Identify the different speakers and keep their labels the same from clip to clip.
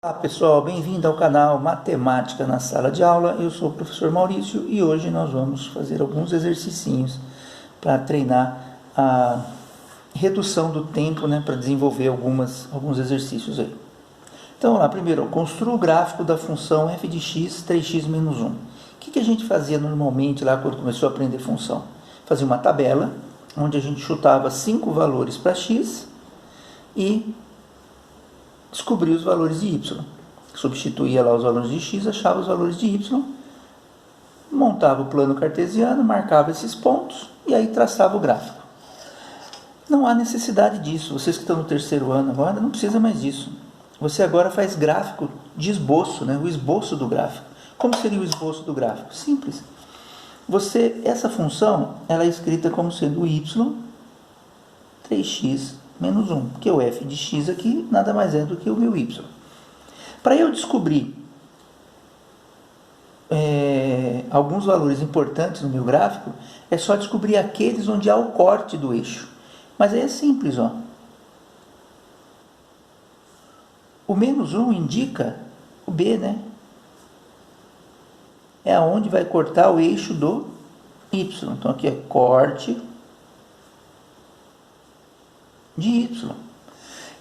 Speaker 1: Olá pessoal, bem-vindo ao canal Matemática na Sala de Aula. Eu sou o professor Maurício e hoje nós vamos fazer alguns exercicinhos para treinar a redução do tempo, para desenvolver alguns exercícios aí. Então vamos lá, primeiro, construa o gráfico da função f de x 3x menos 1. O que a gente fazia normalmente lá quando começou a aprender função? Fazia uma tabela onde a gente chutava 5 valores para x e descobrir os valores de y. Substituía lá os valores de x, achava os valores de y, montava o plano cartesiano, marcava esses pontos e aí traçava o gráfico. Não há necessidade disso. Vocês que estão no terceiro ano agora, não precisa mais disso. Você agora faz gráfico de esboço, o esboço do gráfico. Como seria o esboço do gráfico? Simples. Essa função ela é escrita como sendo y 3x menos 1, porque o f de x aqui nada mais é do que o meu y. Para eu descobrir alguns valores importantes no meu gráfico, é só descobrir aqueles onde há o corte do eixo. Mas aí é simples, ó. O menos 1 indica o b, É aonde vai cortar o eixo do y. Então aqui é corte de y.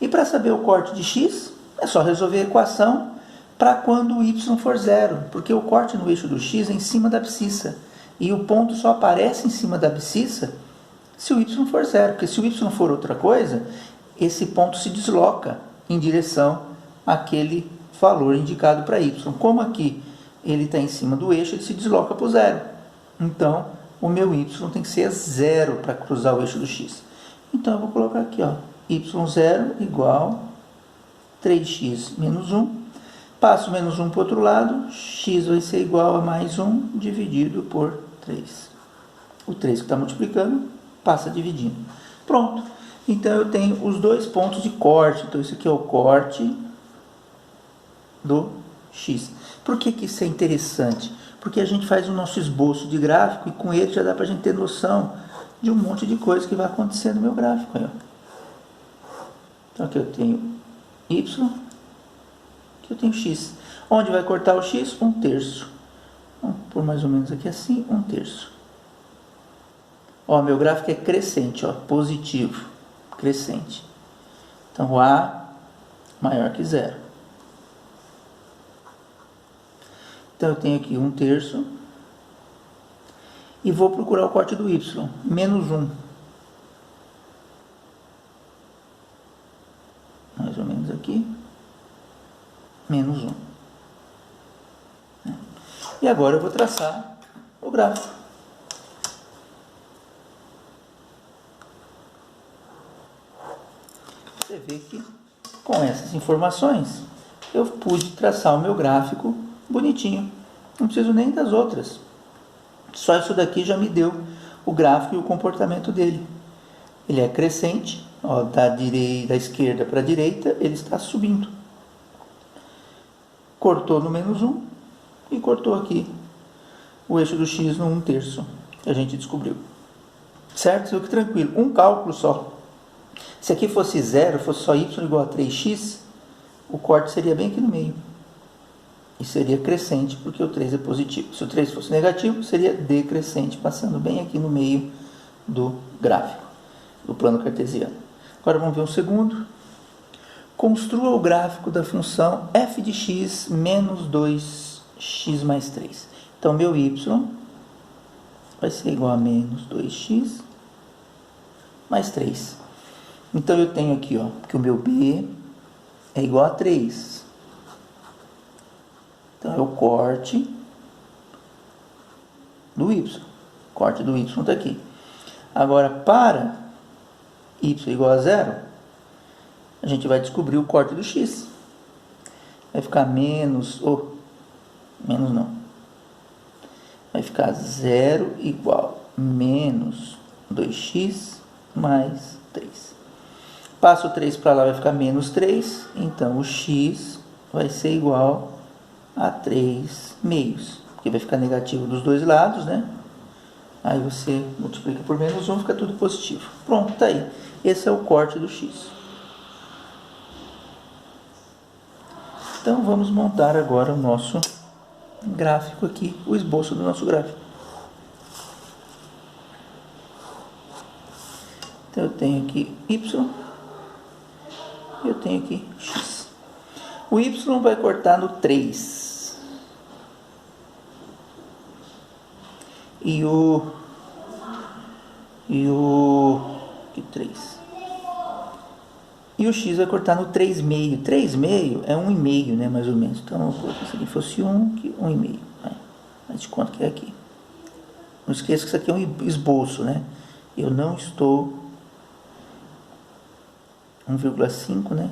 Speaker 1: E para saber o corte de x, é só resolver a equação para quando o y for zero, porque o corte no eixo do x é em cima da abscissa, e o ponto só aparece em cima da abscissa se o y for zero, porque se o y for outra coisa, esse ponto se desloca em direção àquele valor indicado para y. Como aqui ele está em cima do eixo, ele se desloca para o zero. Então, o meu y tem que ser zero para cruzar o eixo do x. Então, eu vou colocar aqui, y0 igual 3x menos 1. Passo menos 1 para o outro lado, x vai ser igual a mais 1 dividido por 3. O 3 que está multiplicando, passa dividindo. Pronto. Então, eu tenho os dois pontos de corte. Então, isso aqui é o corte do x. Por que isso é interessante? Porque a gente faz o nosso esboço de gráfico e com ele já dá para a gente ter noção de um monte de coisa que vai acontecer no meu gráfico. Aí, então aqui eu tenho y, aqui eu tenho x. Onde vai cortar o x? 1/3. Vamos pôr mais ou menos aqui assim, 1/3. Meu gráfico é crescente, positivo, crescente. Então o a maior que zero. Então eu tenho aqui 1/3. E vou procurar o corte do y, menos 1. Mais ou menos aqui. Menos 1. E agora eu vou traçar o gráfico. Você vê que com essas informações eu pude traçar o meu gráfico bonitinho. Não preciso nem das outras. Só isso daqui já me deu o gráfico e o comportamento dele. Ele é crescente, da esquerda para a direita, ele está subindo. Cortou no menos 1 e cortou aqui o eixo do x no 1/3, que a gente descobriu. Certo? Isso aqui tranquilo. Um cálculo só. Se aqui fosse zero, fosse só y igual a 3x, o corte seria bem aqui no meio. E seria crescente, porque o 3 é positivo. Se o 3 fosse negativo, seria decrescente, passando bem aqui no meio do gráfico, do plano cartesiano. Agora vamos ver um segundo. Construa o gráfico da função f de x menos 2x mais 3. Então, meu y vai ser igual a menos 2x mais 3. Então, eu tenho aqui, que o meu b é igual a 3. Então, é o corte do y. O corte do y está aqui. Agora, para y igual a 0, a gente vai descobrir o corte do x. Vai ficar menos não. Vai ficar 0 igual a menos 2x mais 3. Passo o 3 para lá, vai ficar menos 3. Então, o x vai ser igual a 3 meios, porque vai ficar negativo dos dois lados, Aí você multiplica por menos 1, fica tudo positivo. Pronto, tá aí. Esse é o corte do x. Então vamos montar agora o nosso gráfico aqui, o esboço do nosso gráfico. Então eu tenho aqui Y e eu tenho aqui X. O Y vai cortar no 3. E o que 3? E o X vai cortar no 3,5. 3,5 é 1,5, né, mais ou menos. Então, eu vou se aqui fosse 1, que 1,5. Faz de conta que é aqui. Não esqueça que isso aqui é um esboço, né? Eu não estou 1,5, né?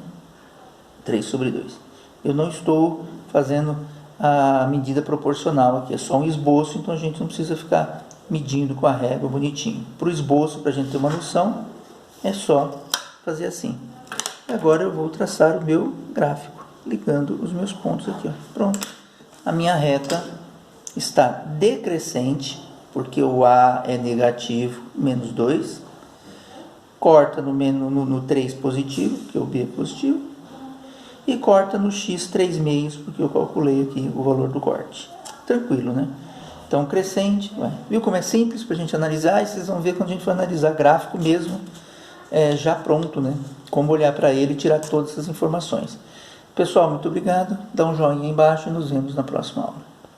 Speaker 1: 3/2. Eu não estou fazendo a medida proporcional aqui. É só um esboço, então a gente não precisa ficar medindo com a régua bonitinho. Para o esboço, para a gente ter uma noção, é só fazer assim. E agora eu vou traçar o meu gráfico, ligando os meus pontos aqui, ó. Pronto. A minha reta está decrescente, porque o A é negativo, menos 2. Corta no 3 positivo, porque o B é positivo. E corta no X 3,5, porque eu calculei aqui o valor do corte. Tranquilo, né? Então, crescente. Viu como é simples para a gente analisar? E vocês vão ver quando a gente for analisar gráfico mesmo, já pronto, né? Como olhar para ele e tirar todas essas informações. Pessoal, muito obrigado. Dá um joinha aí embaixo e nos vemos na próxima aula.